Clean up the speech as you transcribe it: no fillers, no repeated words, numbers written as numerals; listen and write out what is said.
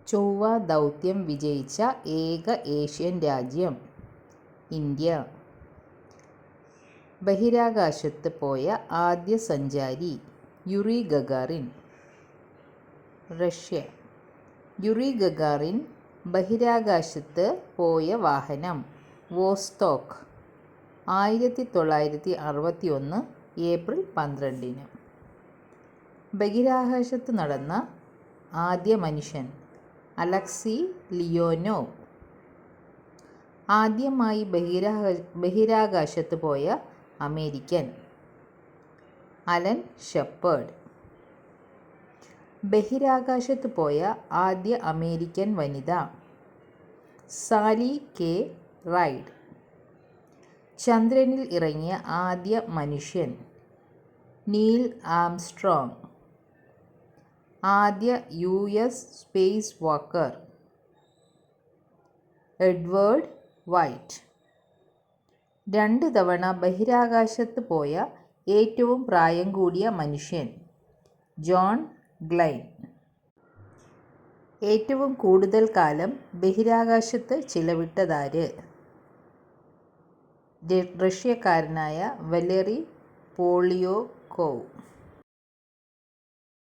ചൊവ്വ ദൗത്യം വിജയിച്ച ഏക ഏഷ്യൻ രാജ്യം ഇന്ത്യ. ബഹിരാകാശത്ത് പോയ ആദ്യ സഞ്ചാരി Yuri Gagarin Russia. Yuri Gagarin ബഹിരാകാശത്ത് പോയ വാഹനം വോസ്റ്റോക്ക് 1961 ഏപ്രിൽ 12. ബഹിരാകാശത്ത് നടന്ന ആദ്യ മനുഷ്യൻ അലക്സി ലിയോനോവ്. ആദ്യമായി ബഹിരാകാശത്ത് പോയ അമേരിക്കൻ അലൻ ഷെപ്പേർഡ്. ബഹിരാകാശത്ത് പോയ ആദ്യ അമേരിക്കൻ വനിത സാലി കെ റൈഡ്. ചന്ദ്രനിൽ ഇറങ്ങിയ ആദ്യ മനുഷ്യൻ നീൽ ആംസ്ട്രോങ്. ആദ്യ US space walker Edward white. 2 തവണ ബഹിരാകാശത്ത് പോയ ഏറ്റവും പ്രായം കൂടിയ മനുഷ്യൻ ജോൺ ഗ്ലൈൻ. ഏറ്റവും കൂടുതൽ കാലം ബഹിരാകാശത്ത് ചിലവിട്ടതാര്? റഷ്യക്കാരനായ വലേറി പോളിയാക്കോവ്.